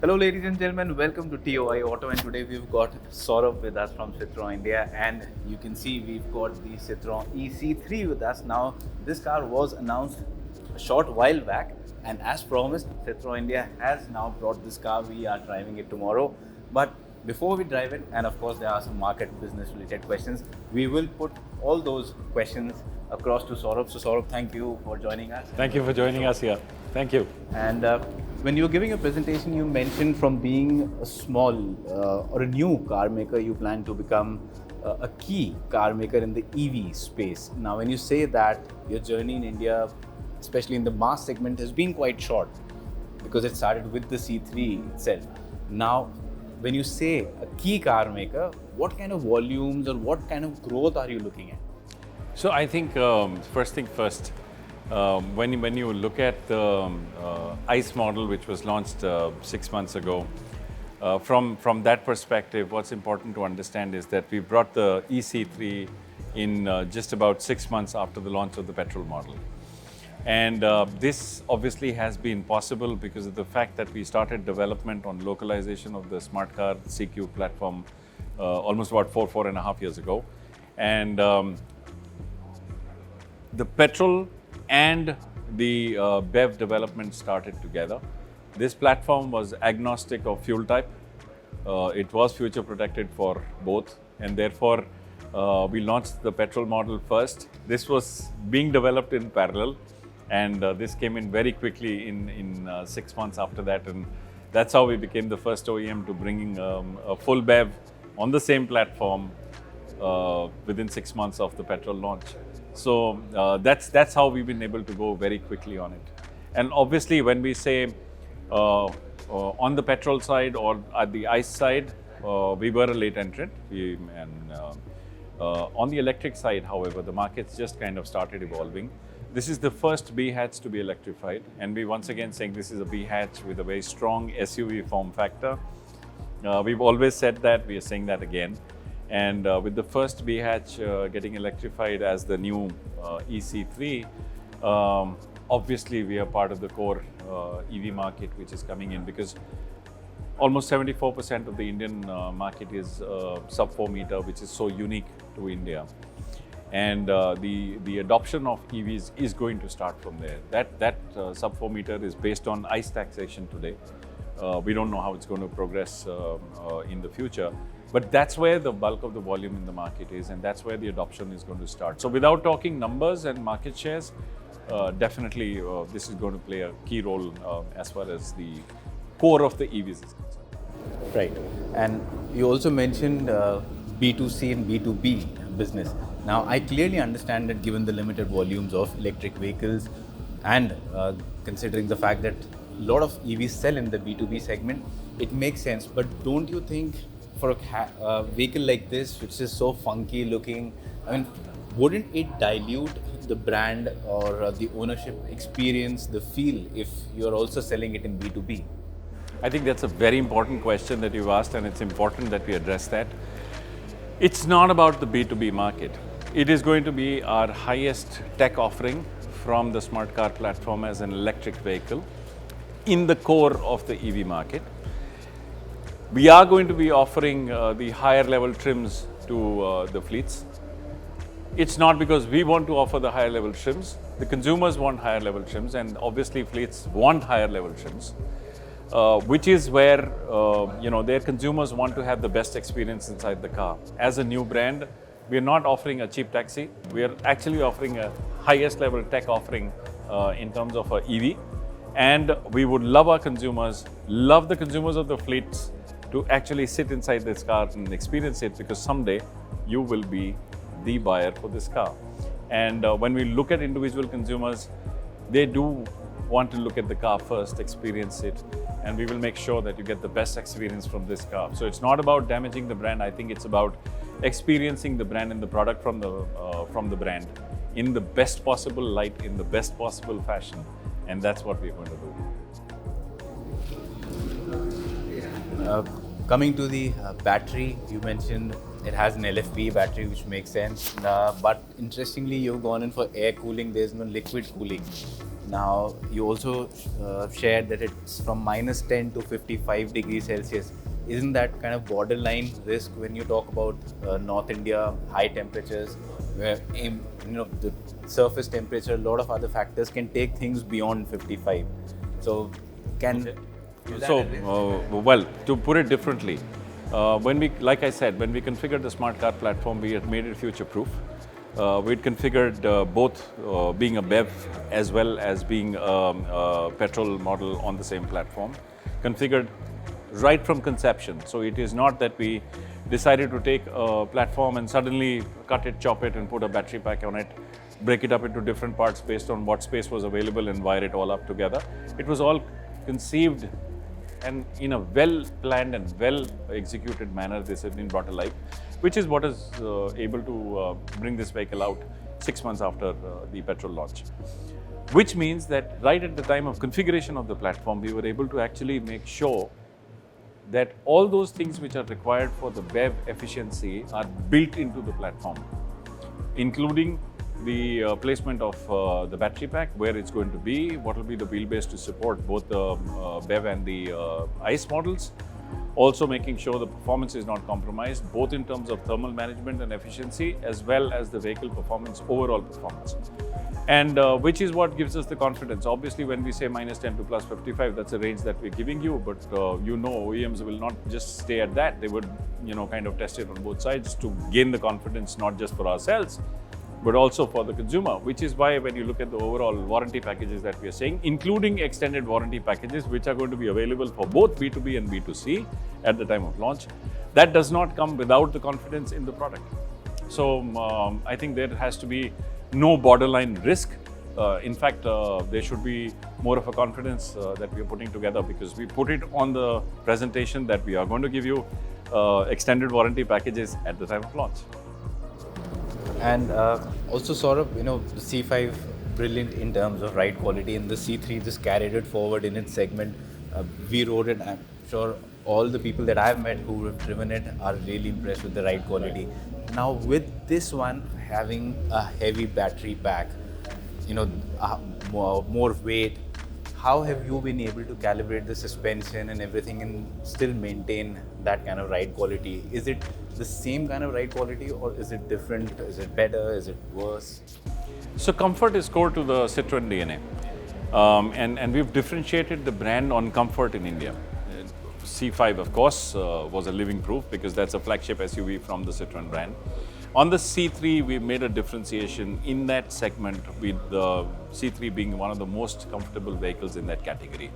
Hello, ladies and gentlemen. Welcome to TOI Auto, and today we've got Surabh with us from Citroen India, and you can see we've got the Citroen eC3 with us. Now, this car was announced a short while back, and as promised, Citroen India has now brought this car. We are driving it tomorrow, but before we drive it, and of course there are some market business related questions, we will put all those questions across to Saurabh. So Saurabh, thank you for joining us. Thank you for joining us here. Thank you. And when you were giving a presentation, you mentioned from being a small or a new car maker, you plan to become a key car maker in the EV space. Now, when you say that your journey in India, especially in the mass segment, has been quite short because it started with the C3 itself. Now, when you say a key car maker, what kind of volumes or what kind of growth are you looking at? So I think first thing first, when you look at the ICE model, which was launched 6 months ago, from that perspective, what's important to understand is that we brought the eC3 in just about 6 months after the launch of the petrol model. And this obviously has been possible because of the fact that we started development on localization of the smart car CQ platform almost about 4.5 years ago. And the petrol and the BEV development started together. This platform was agnostic of fuel type. It was future protected for both, and therefore we launched the petrol model first. This was being developed in parallel, and this came in very quickly in 6 months after that, and that's how we became the first OEM to bring a full BEV on the same platform within 6 months of the petrol launch. So that's how we've been able to go very quickly on it. And obviously, when we say on the petrol side or at the ICE side, we were a late entrant. On the electric side, however, the markets just kind of started evolving. This is the first B hatch to be electrified, and we once again saying this is a B hatch with a very strong SUV form factor. We've always said that, we are saying that again. And with the first B hatch getting electrified as the new eC3, obviously we are part of the core EV market which is coming in, because almost 74% of the Indian market is sub 4 meter, which is so unique to India. And the adoption of EVs is going to start from there. That sub 4 meter is based on ICE taxation today. We don't know how it's going to progress in the future. But that's where the bulk of the volume in the market is, and that's where the adoption is going to start. So without talking numbers and market shares, definitely this is going to play a key role as far as the core of the EVs is concerned. Right. And you also mentioned B2C and B2B business. Now, I clearly understand that given the limited volumes of electric vehicles and considering the fact that a lot of EVs sell in the B2B segment, it makes sense. But don't you think for a vehicle like this, which is so funky looking, I mean, wouldn't it dilute the brand or the ownership experience, the feel, if you're also selling it in B2B? I think that's a very important question that you've asked, and it's important that we address that. It's not about the B2B market. It is going to be our highest tech offering from the smart car platform as an electric vehicle in the core of the EV market. We are going to be offering the higher level trims to the fleets. It's not because we want to offer the higher level trims. The consumers want higher level trims, and obviously fleets want higher level trims, which is where their consumers want to have the best experience inside the car. As a new brand, we are not offering a cheap taxi. We are actually offering a highest level tech offering in terms of our EV. And we would love our consumers, love the consumers of the fleets to actually sit inside this car and experience it, because someday you will be the buyer for this car. And when we look at individual consumers, they do want to look at the car first, experience it, and we will make sure that you get the best experience from this car. So it's not about damaging the brand. I think it's about experiencing the brand and the product from the brand in the best possible light, in the best possible fashion, and that's what we're going to do. Coming to the battery, you mentioned it has an LFP battery, which makes sense. But interestingly, you've gone in for air cooling. There's no liquid cooling. Now, you also shared that it's from minus 10 to 55 degrees Celsius. Isn't that kind of borderline risk when you talk about North India, high temperatures, where the surface temperature, a lot of other factors can take things beyond 55. So, can So, well, to put it differently, like I said, when we configured the smart car platform, we had made it future-proof. We'd configured both being a BEV as well as being a petrol model on the same platform, configured right from conception. So it is not that we decided to take a platform and suddenly cut it, chop it, and put a battery pack on it, break it up into different parts based on what space was available and wire it all up together. It was all conceived and in a well-planned and well-executed manner, this has been brought to life, which is what is able to bring this vehicle out 6 months after the petrol launch. Which means that right at the time of configuration of the platform, we were able to actually make sure that all those things which are required for the BEV efficiency are built into the platform, including the placement of the battery pack, where it's going to be, what will be the wheelbase to support both the BEV and the ICE models. Also making sure the performance is not compromised, both in terms of thermal management and efficiency, as well as the vehicle performance, overall performance. And which is what gives us the confidence. Obviously, when we say minus 10 to plus 55, that's a range that we're giving you, but OEMs will not just stay at that. They would, kind of test it on both sides to gain the confidence, not just for ourselves, but also for the consumer, which is why when you look at the overall warranty packages that we are saying, including extended warranty packages, which are going to be available for both B2B and B2C at the time of launch, that does not come without the confidence in the product. So I think there has to be no borderline risk. In fact, there should be more of a confidence that we are putting together, because we put it on the presentation that we are going to give you extended warranty packages at the time of launch. And also, Saurabh, the C5, brilliant in terms of ride quality, and the C3 just carried it forward in its segment. We rode it. I'm sure all the people that I've met who have driven it are really impressed with the ride quality. Now, with this one having a heavy battery pack, more weight, how have you been able to calibrate the suspension and everything and still maintain that kind of ride quality? Is it the same kind of ride quality, or is it different? Is it better? Is it worse? So comfort is core to the Citroen DNA. And we've differentiated the brand on comfort in India. C5, of course, was a living proof, because that's a flagship SUV from the Citroen brand. On the C3, we made a differentiation in that segment, with the C3 being one of the most comfortable vehicles in that category.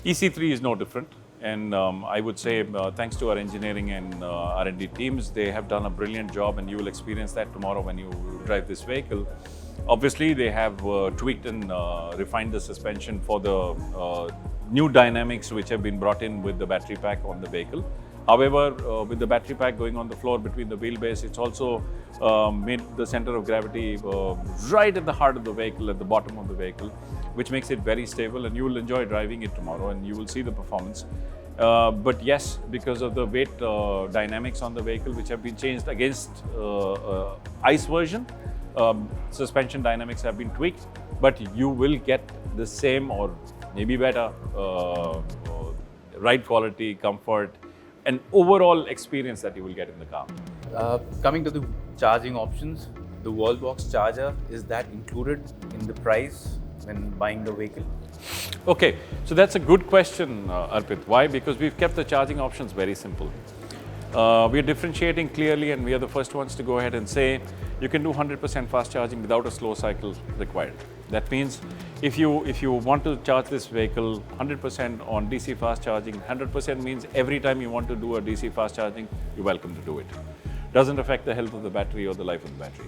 eC3 is no different, and I would say thanks to our engineering and R&D teams, they have done a brilliant job, and you will experience that tomorrow when you drive this vehicle. Obviously, they have tweaked and refined the suspension for the new dynamics which have been brought in with the battery pack on the vehicle. However, with the battery pack going on the floor between the wheelbase, it's also made the center of gravity right at the heart of the vehicle, at the bottom of the vehicle, which makes it very stable, and you will enjoy driving it tomorrow and you will see the performance. But yes, because of the weight dynamics on the vehicle, which have been changed against ICE version, suspension dynamics have been tweaked, but you will get the same or maybe better ride quality, comfort, and overall experience that you will get in the car. Coming to the charging options, the wall box charger, is that included in the price when buying the vehicle? Okay, so that's a good question, Arpit. Why? Because we've kept the charging options very simple. We are differentiating clearly, and we are the first ones to go ahead and say you can do 100% fast charging without a slow cycle required. That means if you want to charge this vehicle 100% on DC fast charging, 100% means every time you want to do a DC fast charging, you're welcome to do it. Doesn't affect the health of the battery or the life of the battery.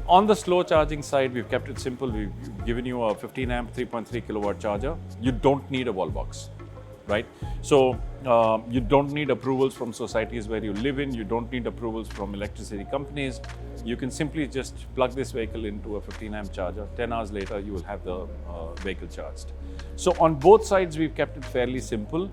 On the slow charging side, we've kept it simple. We've given you a 15 amp, 3.3 kilowatt charger. You don't need a wall box, right? So you don't need approvals from societies where you live in. You don't need approvals from electricity companies. You can simply just plug this vehicle into a 15 amp charger. 10 hours later, you will have the vehicle charged. So on both sides, we've kept it fairly simple,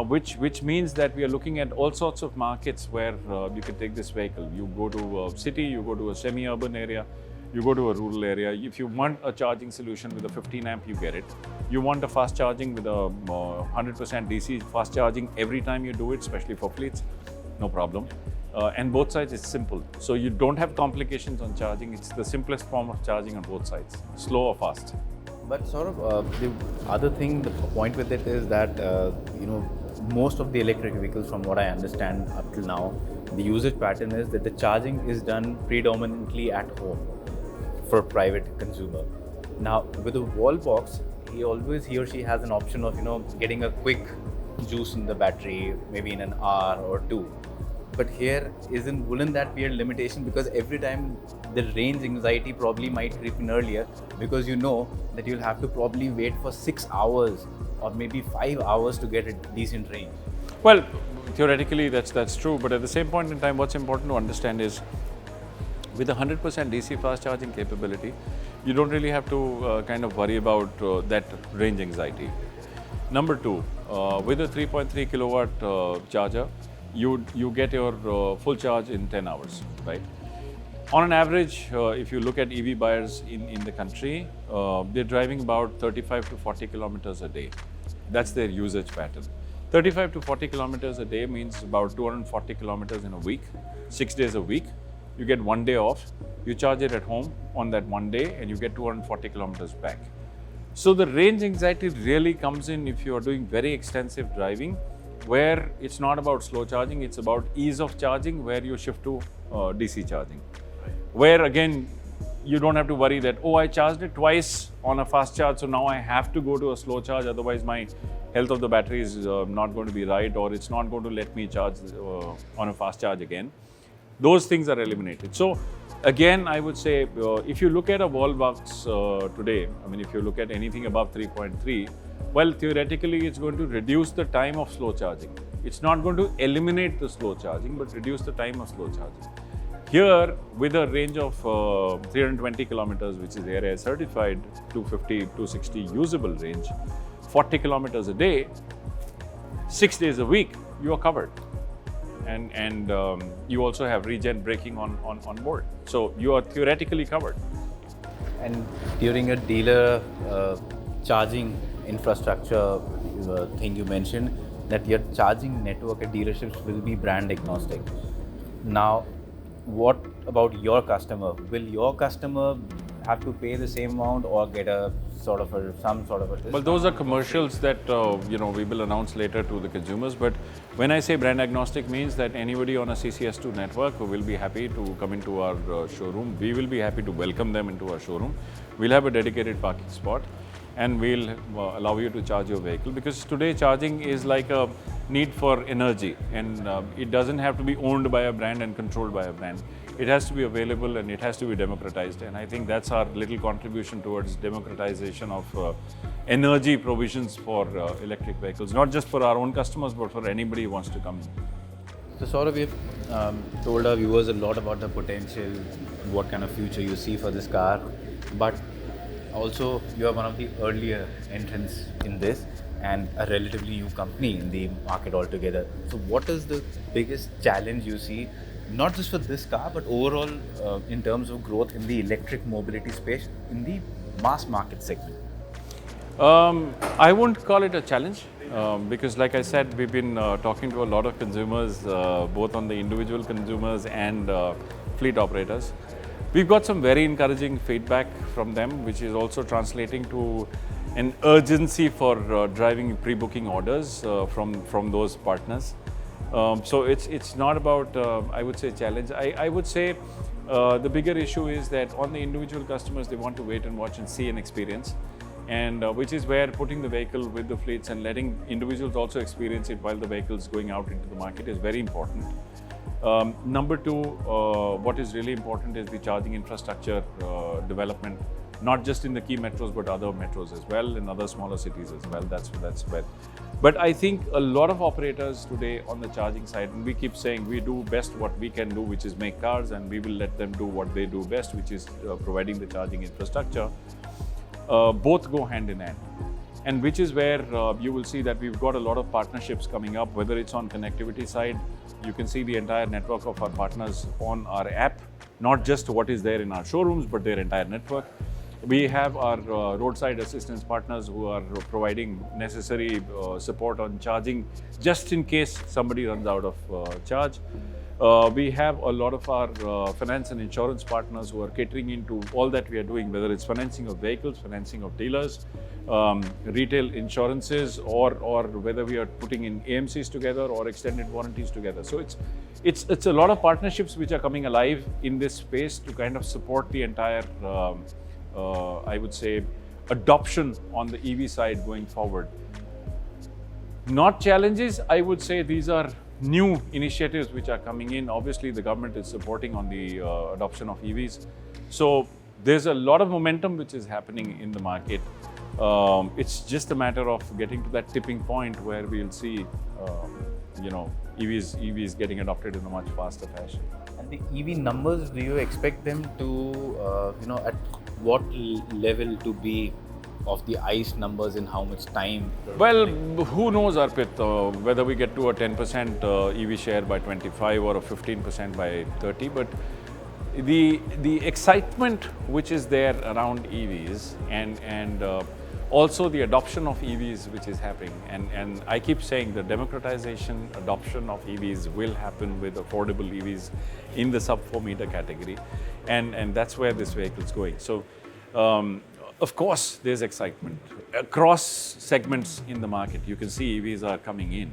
which means that we are looking at all sorts of markets where you can take this vehicle. You go to a city, you go to a semi-urban area, You go to a rural area. If you want a charging solution with a 15 amp, you get it. You want a fast charging with a 100% DC fast charging every time you do it, especially for fleets, no problem. And both sides, it's simple. So you don't have complications on charging. It's the simplest form of charging on both sides, slow or fast. But sort of the other thing, the point with it is that most of the electric vehicles, from what I understand up till now, the usage pattern is that the charging is done predominantly at home for private consumer. Now with a wall box, he or she has an option of getting a quick juice in the battery, maybe in an hour or two. But here wouldn't that be a limitation, because every time the range anxiety probably might creep in earlier, because that you'll have to probably wait for 6 hours or maybe 5 hours to get a decent range. Well, theoretically that's true, but at the same point in time, what's important to understand is with 100% DC fast charging capability, you don't really have to kind of worry about that range anxiety. Number two, with a 3.3 kilowatt charger, you get your full charge in 10 hours, right? On an average, if you look at EV buyers in the country, they're driving about 35 to 40 kilometers a day. That's their usage pattern. 35 to 40 kilometers a day means about 240 kilometers in a week, 6 days a week. You get 1 day off, you charge it at home on that 1 day, and you get 240 kilometers back. So the range anxiety really comes in if you are doing very extensive driving, where it's not about slow charging, it's about ease of charging, where you shift to DC charging. Where again, you don't have to worry that, I charged it twice on a fast charge, so now I have to go to a slow charge, otherwise my health of the battery is not going to be right, or it's not going to let me charge on a fast charge again. Those things are eliminated. So again, I would say, if you look at a wall box today, if you look at anything above 3.3, well, theoretically, it's going to reduce the time of slow charging. It's not going to eliminate the slow charging, but reduce the time of slow charging. Here, with a range of 320 kilometers, which is ARAI certified, 250, 260 usable range, 40 kilometers a day, 6 days a week, you are covered. And you also have regen braking on board. So you are theoretically covered. And during a dealer charging infrastructure thing, you mentioned that your charging network at dealerships will be brand agnostic. Now, what about your customer? Will your customer have to pay the same amount or get some sort of a discount? Well, those are commercials that we will announce later to the consumers. But when I say brand agnostic, means that anybody on a CCS2 network will be happy to come into our showroom. We will be happy to welcome them into our showroom. We'll have a dedicated parking spot, and we'll allow you to charge your vehicle, because today charging is like a need for energy, and it doesn't have to be owned by a brand and controlled by a brand. It has to be available and it has to be democratized, and I think that's our little contribution towards democratization of energy provisions for electric vehicles, not just for our own customers, but for anybody who wants to come in. So Saurabh, we've told our viewers a lot about the potential, what kind of future you see for this car, but also you are one of the earlier entrants in this and a relatively new company in the market altogether. So what is the biggest challenge you see, not just for this car, but overall in terms of growth in the electric mobility space in the mass market segment? I won't call it a challenge because, like I said, we've been talking to a lot of consumers, both on the individual consumers and fleet operators. We've got some very encouraging feedback from them, which is also translating to an urgency for driving pre-booking orders from those partners. So it's not about, I would say, challenge. I would say the bigger issue is that on the individual customers, they want to wait and watch and see and experience, and which is where putting the vehicle with the fleets and letting individuals also experience it while the vehicle is going out into the market is very important. Number two, what is really important is the charging infrastructure development, not just in the key metros, but other metros as well, in other smaller cities as well. That's where. But I think a lot of operators today on the charging side, and we keep saying we do best what we can do, which is make cars, and we will let them do what they do best, which is providing the charging infrastructure. Both go hand in hand. And which is where you will see that we've got a lot of partnerships coming up, whether it's on connectivity side. You can see the entire network of our partners on our app, not just what is there in our showrooms, but their entire network. We have our roadside assistance partners who are providing necessary support on charging just in case somebody runs out of charge. We have a lot of our finance and insurance partners who are catering into all that we are doing, whether it's financing of vehicles, financing of dealers, retail insurances, or whether we are putting in AMCs together or extended warranties together. So it's a lot of partnerships which are coming alive in this space to kind of support the entire I would say, adoption on the EV side going forward. Not challenges, I would say these are new initiatives which are coming in. Obviously, the government is supporting on the adoption of EVs. So there's a lot of momentum which is happening in the market. It's just a matter of getting to that tipping point where we'll see, EVs getting adopted in a much faster fashion. And the EV numbers, do you expect them to, at what level to be of the ICE numbers in how much time? Well, who knows, Arpit, whether we get to a 10% EV share by 25 or a 15% by 30, but the excitement which is there around EVs and also the adoption of EVs which is happening, and I keep saying the democratization adoption of EVs will happen with affordable EVs in the sub 4 meter category, and that's where this vehicle is going. So of course there's excitement across segments in the market. You can see EVs are coming in,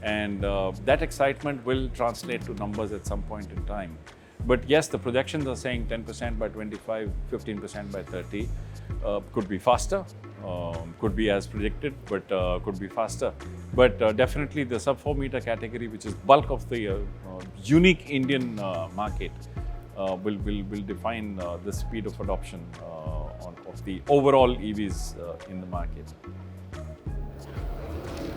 and that excitement will translate to numbers at some point in time. But yes, the projections are saying 10% by 25, 15% by 30. Could be faster, could be as predicted, but could be faster. But definitely the sub 4 meter category, which is bulk of the unique Indian market, will define the speed of adoption of the overall EVs in the market.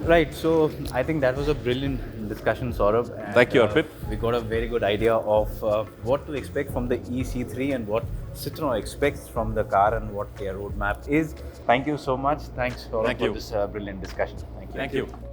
Right, so I think that was a brilliant discussion, Saurabh. And, thank you, Arpit. We got a very good idea of what to expect from the eC3 and what Citroen expects from the car and what their roadmap is. Thank you so much. Thanks, Saurabh, for this brilliant discussion. Thank you. Thank you.